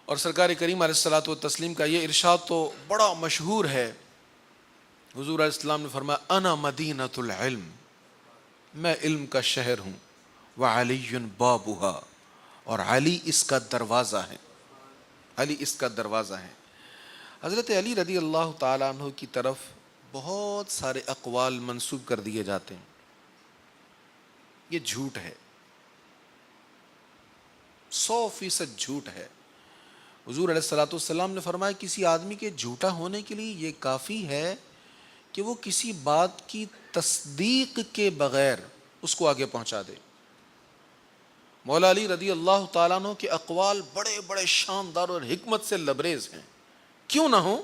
اور سرکار کریم علیہ الصلوۃ والتسلیم کا یہ ارشاد تو بڑا مشہور ہے. حضور علیہ السلام نے فرمایا انا مدینۃ العلم، میں علم کا شہر ہوں، وعلی بابھا، اور علی اس کا دروازہ ہے. علی اس کا دروازہ ہے. حضرت علی رضی اللہ تعالیٰ عنہ کی طرف بہت سارے اقوال منسوب کر دیے جاتے ہیں. یہ جھوٹ ہے، 100% جھوٹ ہے. حضور علیہ الصلوۃ والسلام نے فرمایا کسی آدمی کے جھوٹا ہونے کے لیے یہ کافی ہے کہ وہ کسی بات کی تصدیق کے بغیر اس کو آگے پہنچا دے. مولا علی رضی اللہ تعالیٰ عنہ کے اقوال بڑے بڑے شاندار اور حکمت سے لبریز ہیں. کیوں نہ ہو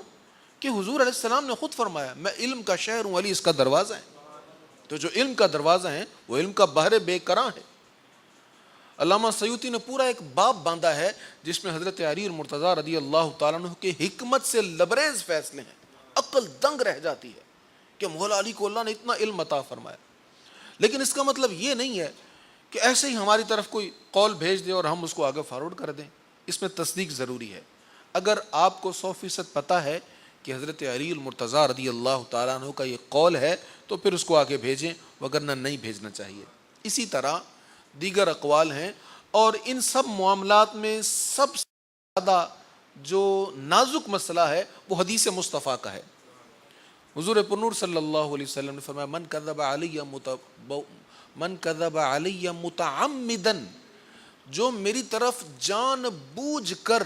کہ حضور علیہ السلام نے خود فرمایا میں علم کا شہر ہوں، علی اس کا دروازہ ہے. تو جو علم کا دروازہ ہے وہ علم کا بحر بے کراں ہے. علامہ سیوطی نے پورا ایک باب باندھا ہے جس میں حضرت علی مرتضیٰ رضی اللہ تعالیٰ عنہ کے حکمت سے لبریز فیصلے ہیں. عقل دنگ رہ جاتی ہے کہ مولا علی کو اللہ نے اتنا علم عطا فرمایا. لیکن اس کا مطلب یہ نہیں ہے کہ ایسے ہی ہماری طرف کوئی قول بھیج دے اور ہم اس کو آگے فارورڈ کر دیں. اس میں تصدیق ضروری ہے. اگر آپ کو 100% پتہ ہے کہ حضرت علی المرتضیٰ رضی اللہ تعالیٰ عنہ کا یہ قول ہے تو پھر اس کو آگے بھیجیں، وگرنہ نہیں بھیجنا چاہیے. اسی طرح دیگر اقوال ہیں، اور ان سب معاملات میں سب سے زیادہ جو نازک مسئلہ ہے وہ حدیث مصطفیٰ کا ہے. حضور پرنور صلی اللہ علیہ وسلم نے فرمایا من کذب علی متعمدا، جو میری طرف جان بوجھ کر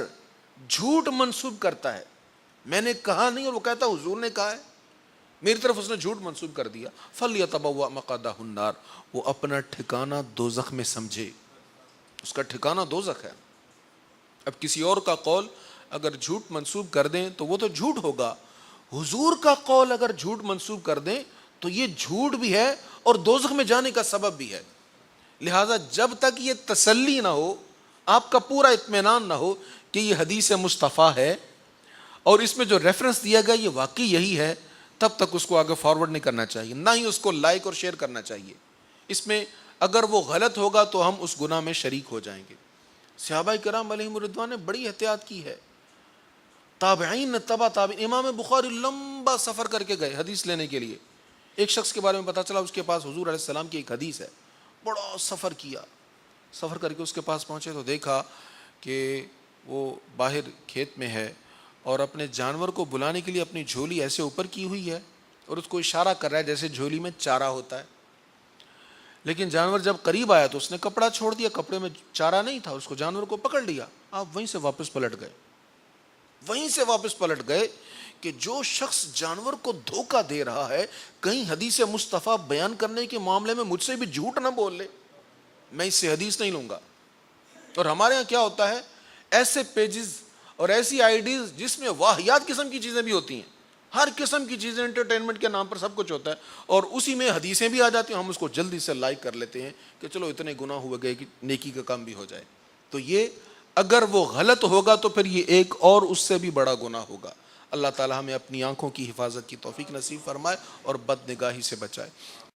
جھوٹ منسوب کرتا ہے، میں نے کہا نہیں اور وہ کہتا حضور نے کہا ہے، میری طرف اس نے جھوٹ منسوب کر دیا، فلیتبوأ مقعدہ النار، وہ اپنا ٹھکانہ دوزخ میں سمجھے. اس کا ٹھکانہ دوزخ ہے. اب کسی اور کا قول اگر جھوٹ منسوب کر دیں تو وہ تو جھوٹ ہوگا، حضور کا قول اگر جھوٹ منسوب کر دیں تو یہ جھوٹ بھی ہے اور دوزخ میں جانے کا سبب بھی ہے. لہٰذا جب تک یہ تسلی نہ ہو، آپ کا پورا اطمینان نہ ہو کہ یہ حدیث مصطفیٰ ہے اور اس میں جو ریفرنس دیا گیا یہ واقعی یہی ہے، تب تک اس کو آگے فارورڈ نہیں کرنا چاہیے، نہ ہی اس کو لائک اور شیئر کرنا چاہیے. اس میں اگر وہ غلط ہوگا تو ہم اس گناہ میں شریک ہو جائیں گے. صحابہ کرام علیہم الرضوان نے بڑی احتیاط کی ہے. تابعین نے تبع تابعین، امام بخاری لمبا سفر کر کے گئے حدیث لینے کے لیے. ایک شخص کے بارے میں پتہ چلا اس کے پاس حضور علیہ السلام کی ایک حدیث ہے. بڑا سفر کیا، سفر کر کے اس کے پاس پہنچے تو دیکھا کہ وہ باہر کھیت میں ہے اور اپنے جانور کو بلانے کے لیے اپنی جھولی ایسے اوپر کی ہوئی ہے اور اس کو اشارہ کر رہا ہے جیسے جھولی میں چارہ ہوتا ہے. لیکن جانور جب قریب آیا تو اس نے کپڑا چھوڑ دیا، کپڑے میں چارہ نہیں تھا، اس کو جانور کو پکڑ لیا. آپ وہیں سے واپس پلٹ گئے، وہیں سے واپس پلٹ گئے کہ جو شخص جانور کو دھوکہ دے رہا ہے کہیں حدیث مصطفیٰ بیان کرنے کے معاملے میں مجھ سے بھی جھوٹ نہ بول لے، میں اس سے حدیث نہیں لوں گا. اور ہمارے ہاں کیا ہوتا ہے، ایسے پیجز اور ایسی آئیڈیز جس میں واہیات قسم کی چیزیں بھی ہوتی ہیں، ہر قسم کی چیزیں انٹرٹینمنٹ کے نام پر سب کچھ ہوتا ہے، اور اسی میں حدیثیں بھی آ جاتی ہیں. ہم اس کو جلدی سے لائک کر لیتے ہیں کہ چلو اتنے گناہ ہوئے گئے کہ نیکی کا کام بھی ہو جائے. تو یہ اگر وہ غلط ہوگا تو پھر یہ ایک اور اس سے بھی بڑا گناہ ہوگا. اللہ تعالی ہمیں اپنی آنکھوں کی حفاظت کی توفیق نصیب فرمائے اور بد نگاہی سے بچائے.